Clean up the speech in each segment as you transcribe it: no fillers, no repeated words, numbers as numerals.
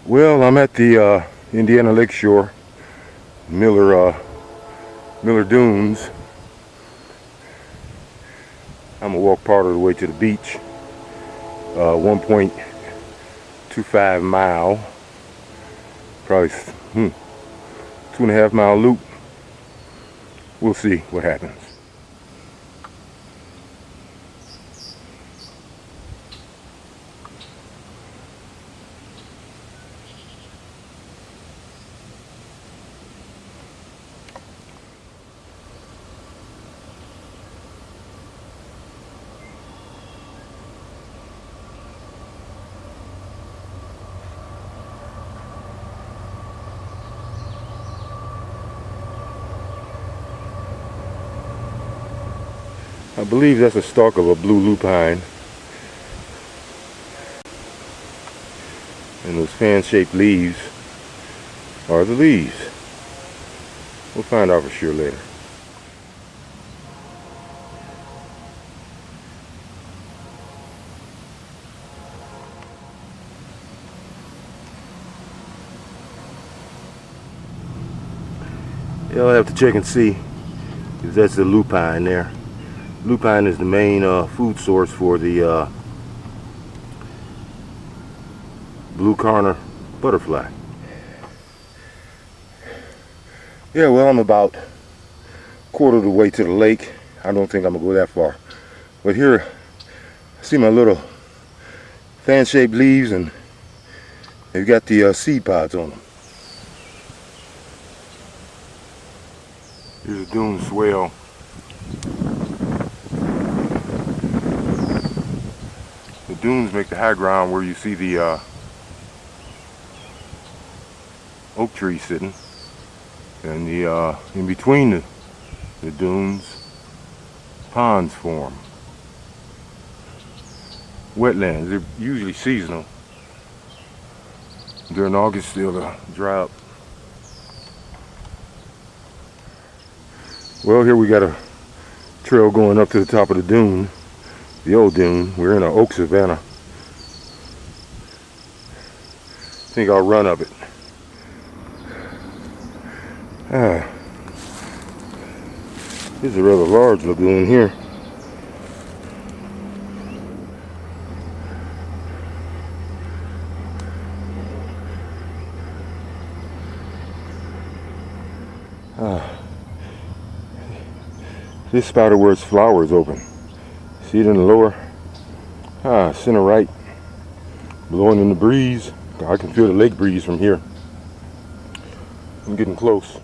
Well, I'm at the Indiana Lakeshore, Miller Dunes. I'm gonna walk part of the way to the beach. 1.25 mile, probably 2.5 mile loop. We'll see what happens. I believe that's a stalk of a blue lupine. And those fan-shaped leaves are the leaves. We'll find out for sure later. You'll have to check and see if that's the lupine there. Lupine is the main food source for the blue corner butterfly. Yeah, well, I'm about quarter of the way to the lake. I don't think I'm gonna go that far. But here, I see my little fan-shaped leaves, and they've got the seed pods on them. Here's a dune swale. The dunes make the high ground where you see the oak tree sitting, and the in between the dunes, ponds form. Wetlands, they're usually seasonal. During August they'll dry up. Well, here we got a trail going up to the top of the dune, the old dune. We're in an oak savanna. I think I'll run up it. This is a rather large lagoon here. This spiderwort's flowers open. See it in the lower? Center right. Blowing in the breeze. I can feel the lake breeze from here. I'm getting close.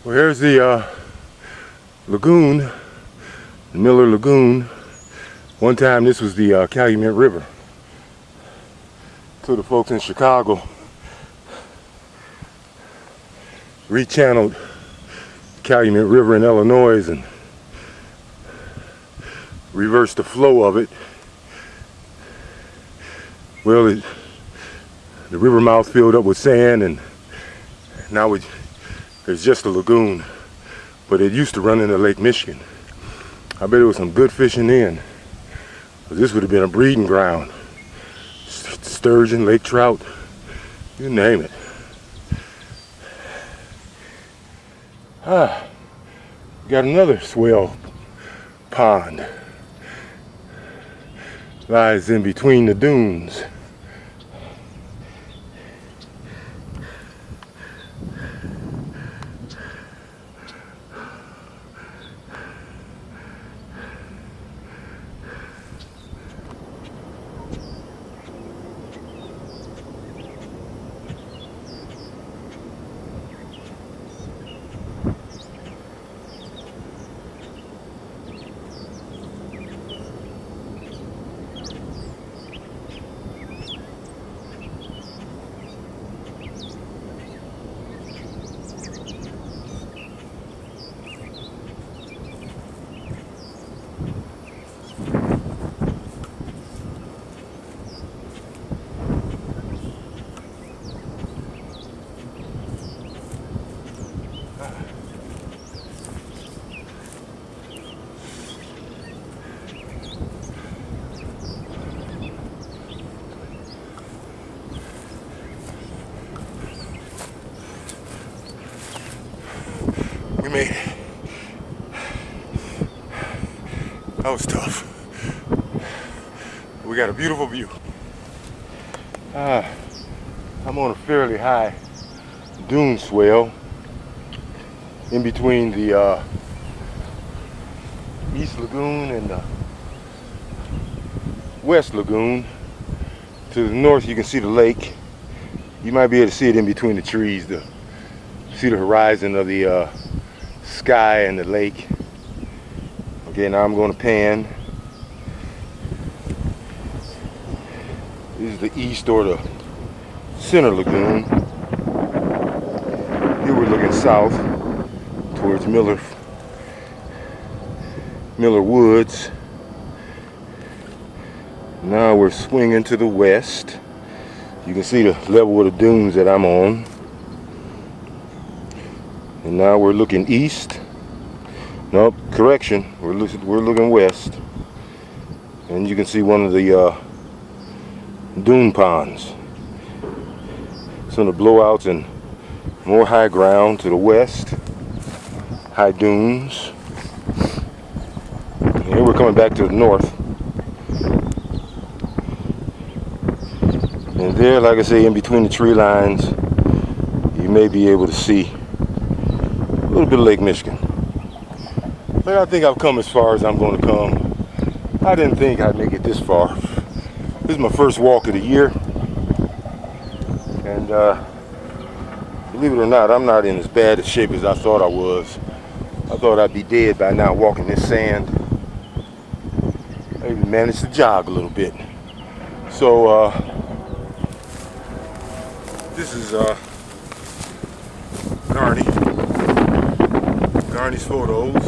Well, here's the lagoon, the Miller Lagoon. One time this was the Calumet River. So the folks in Chicago rechanneled Calumet River in Illinois and reversed the flow of it. Well, the river mouth filled up with sand, and now there's just a lagoon, but it used to run into Lake Michigan. I bet there was some good fishing then. But this would have been a breeding ground. Sturgeon, lake trout, you name it. Got another swale pond. Lies in between the dunes. made it. That was tough. We got a beautiful view. I'm on a fairly high dune swell in between the East Lagoon and the West Lagoon. To the north you can see the lake. You might be able to see it in between the trees, to see the horizon of the sky and the lake. Okay, now I'm going to pan. This is the east or the center lagoon. Here we're looking south towards Miller Woods. Now we're swinging to the west. You can see the level of the dunes that I'm on. And now we're looking east. Nope, correction. We're looking west. And you can see one of the dune ponds. Some of the blowouts and more high ground to the west. High dunes. And here we're coming back to the north. And there, like I say, in between the tree lines, you may be able to see a little bit of Lake Michigan. But I think I've come as far as I'm going to come. I didn't think I'd make it this far. This is my first walk of the year. And believe it or not, I'm not in as bad a shape as I thought I was. I thought I'd be dead by now walking this sand. I even managed to jog a little bit. So this is Garney's photos.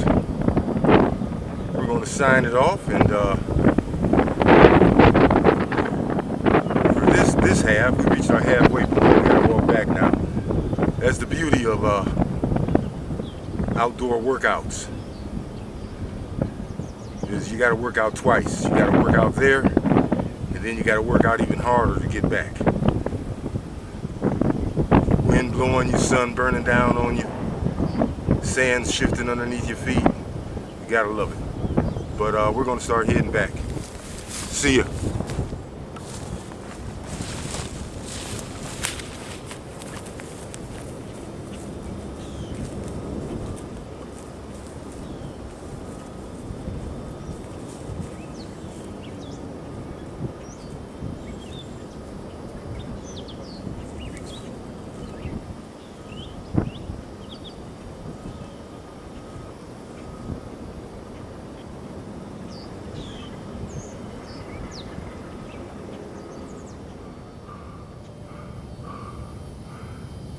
We're going to sign it off, and for this half, we reached our halfway point. We gotta walk back now. That's the beauty of outdoor workouts. Is you gotta work out twice. You gotta work out there, and then you gotta work out even harder to get back. Wind blowing you, sun burning down on you, sand shifting underneath your feet. You gotta love it. But we're gonna start heading back. See ya.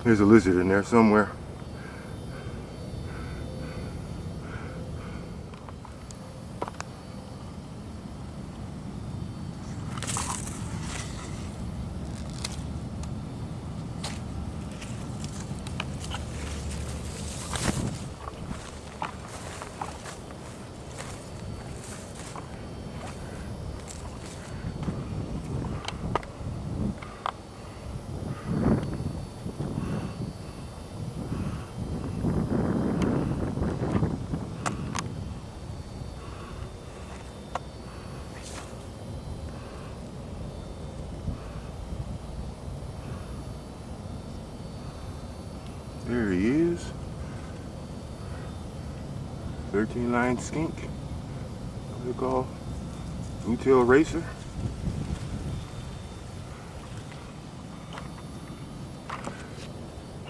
There's a lizard in there somewhere. There he is. 13-line skink. What do they call? Blue-tail racer.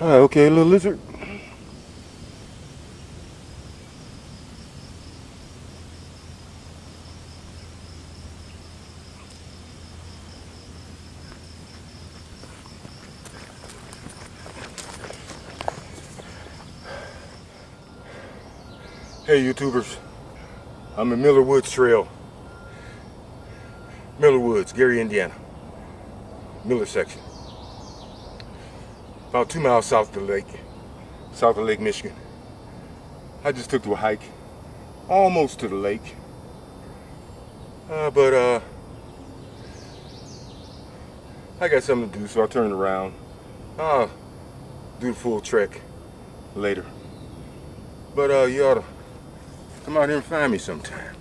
Okay, little lizard. Hey YouTubers, I'm in Miller Woods Trail. Miller Woods, Gary, Indiana. Miller section. About 2 miles south of the lake, south of Lake Michigan. I just took to a hike, almost to the lake. But I got something to do, so I turned around. I'll do the full trek later. But you ought to come out here and find me sometime.